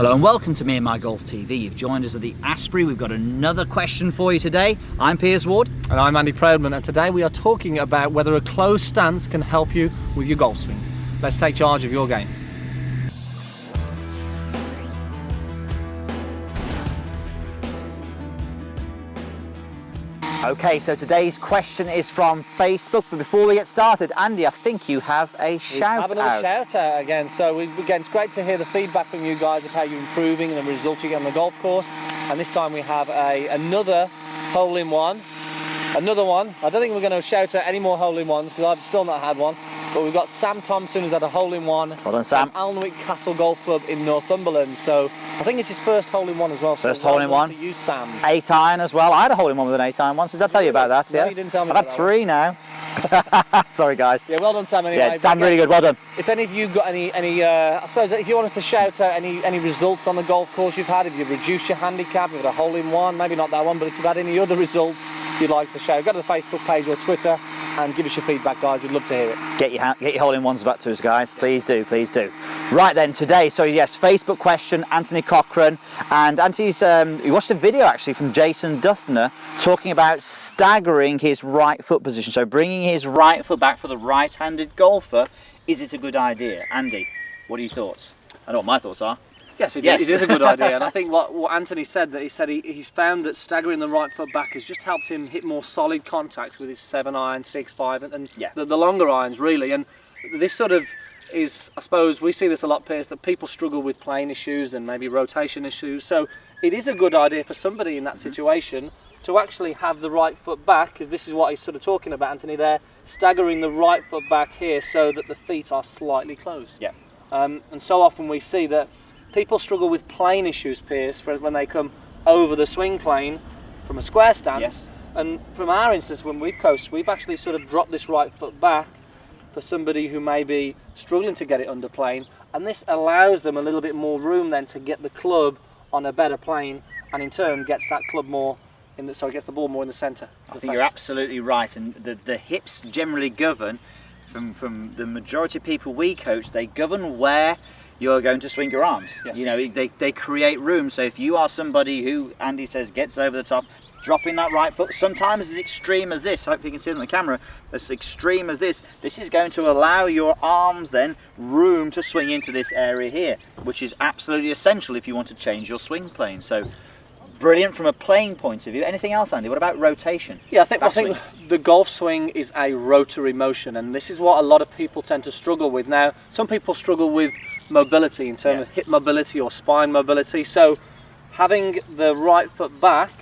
Hello and welcome to Meandmygolf TV. You've joined us at the Asprey. We've got another question for you today. I'm Piers Ward. And I'm Andy Proudman, and today we are talking about whether a closed stance can help you with your golf swing. Let's take charge of your game. Okay, so today's question is from Facebook, but before we get started, Andy, I think you have a shout Have another shout out again. So again, it's great to hear the feedback from you guys of how you're improving and the results you get on the golf course. And this time we have another hole-in-one. Another one. I don't think we're going to shout out any more hole-in-ones because I've still not had one. But we've got Sam Thompson who's had a hole-in-one. Well done, Sam. At Alnwick Castle Golf Club in Northumberland. So I think it's his first hole-in-one as well. First so hole-in-one. To you, Sam. 8-iron as well. I had a hole-in-one with an 8-iron once. Did I tell you about that? No, Yeah. you didn't tell me I've about had that 3 now. Sorry, guys. Yeah, well done, Sam. Anyway. Yeah, Sam, really good. Well done. If any of you got any, I suppose if you want us to shout out any results on the golf course you've had, if you've reduced your handicap, you've had a hole-in-one, maybe not that one, but if you've had any other results you'd like to shout, go to the Facebook page or Twitter and give us your feedback, guys. We'd love to hear it. Get your hole-in-ones back to us, guys. Please do, please do. Right then, today, so yes, Facebook question, Anthony Cochran, and Anthony's, he watched a video actually from Jason Duffner talking about staggering his right foot position, so bringing his right foot back for the right-handed golfer. Is it a good idea? Andy, what are your thoughts? I know what my thoughts are. Yes, it is a good idea, and I think what Anthony said, that he's found that staggering the right foot back has just helped him hit more solid contacts with his 7-iron, 6-5, and yeah, the longer irons really. And this sort of is, I suppose, we see this a lot, Piers, that people struggle with playing issues and maybe rotation issues. So it is a good idea for somebody in that situation to actually have the right foot back, because this is what he's sort of talking about, Anthony, there, staggering the right foot back here so that the feet are slightly closed. Yeah. And so often we see that people struggle with plane issues, Piers, when they come over the swing plane from a square stance. Yes. And from our instance, when we've coached, we've actually sort of dropped this right foot back for somebody who may be struggling to get it under plane, and this allows them a little bit more room then to get the club on a better plane, and in turn gets that club more in the, so it gets the ball more in the centre. I think you're absolutely right, and the hips generally govern, from the majority of people we coach, they govern where you're going to swing your arms. Yes. You know, they create room. So if you are somebody who, Andy says, gets over the top, dropping that right foot, sometimes as extreme as this, I hope you can see it on the camera, as extreme as this is going to allow your arms then room to swing into this area here, which is absolutely essential if you want to change your swing plane. So brilliant from a playing point of view. Anything else, Andy? What about rotation? Yeah, I think the golf swing is a rotary motion, and this is what a lot of people tend to struggle with. Now, some people struggle with mobility in terms of hip mobility or spine mobility, so having the right foot back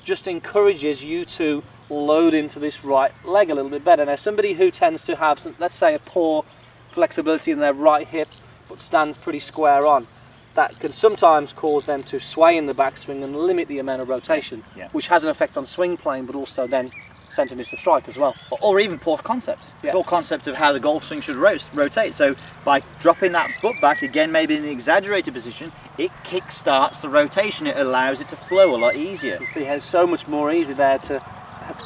just encourages you to load into this right leg a little bit better. Now, somebody who tends to have, let's say, a poor flexibility in their right hip but stands pretty square on, that can sometimes cause them to sway in the backswing and limit the amount of rotation, which has an effect on swing plane, but also then centerness of strike as well. Or even poor concept. Poor concept of how the golf swing should rotate. So by dropping that foot back, again, maybe in the exaggerated position, it kick-starts the rotation. It allows it to flow a lot easier. You see how it's so much more easy there to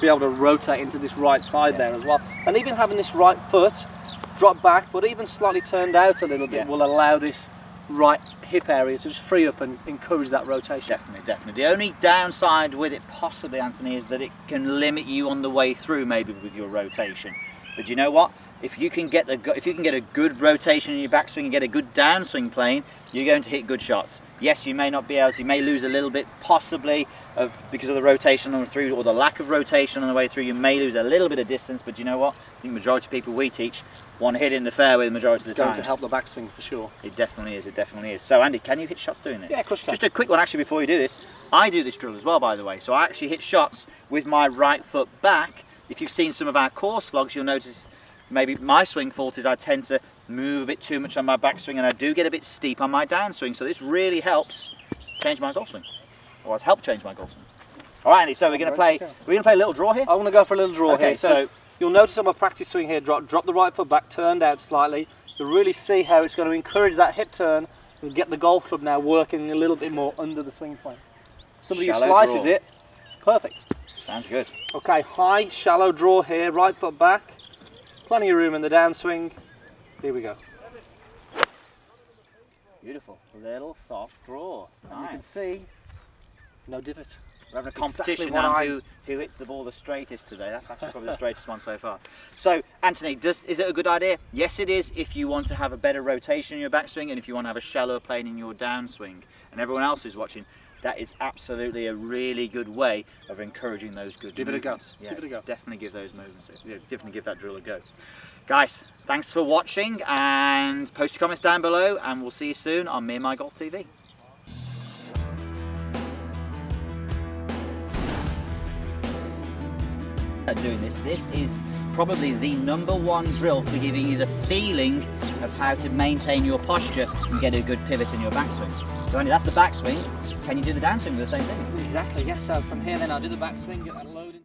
be able to rotate into this right side there as well. And even having this right foot drop back, but even slightly turned out a little bit, will allow this right hip area to just free up and encourage that rotation. Definitely. The only downside with it possibly, Anthony, is that it can limit you on the way through maybe with your rotation. But you know what? If you can get a good rotation in your backswing and get a good downswing plane, you're going to hit good shots. Yes, you may not be able to, you may lose a little bit possibly because of the rotation on the through, or the lack of rotation on the way through. You may lose a little bit of distance, but you know what? I think the majority of people we teach want to hit in the fairway the majority of the time. It's going to help the backswing for sure. It definitely is. So Andy, can you hit shots doing this? Yeah, of course you can. Just a quick one actually before you do this. I do this drill as well, by the way. So I actually hit shots with my right foot back. If you've seen some of our course logs, you'll notice maybe my swing fault is I tend to move a bit too much on my backswing, and I do get a bit steep on my downswing. So this really helps change my golf swing, or has helped change my golf swing. All right, Andy. So we're going to play a little draw here. I want to go for a little draw here. So you'll notice on my practice swing here, drop the right foot back, turned out slightly. You'll really see how it's going to encourage that hip turn and get the golf club now working a little bit more under the swing plane. Somebody who slices it, perfect. Sounds good. Okay, high, shallow draw here, right foot back. Plenty of room in the downswing. Here we go. Beautiful. Little soft draw. And you can Nice. see, no divot. We're having a Exactly competition what now I- who hits the ball the straightest today. That's actually probably the straightest one so far. So, Anthony, is it a good idea? Yes, it is if you want to have a better rotation in your backswing and if you want to have a shallower plane in your downswing. And everyone else who's watching, that is absolutely a really good way of encouraging those good Give it a go. movements. Yeah, Give it a go. Definitely give those movements, definitely give that drill a go. Guys, thanks for watching and post your comments down below and we'll see you soon on Meandmygolf TV. Doing this is probably the #1 drill for giving you the feeling of how to maintain your posture and get a good pivot in your backswing. So Andy, that's the backswing. Can you do the downswing with the same thing? Exactly, yes. So from here then I'll do the backswing, get that load in.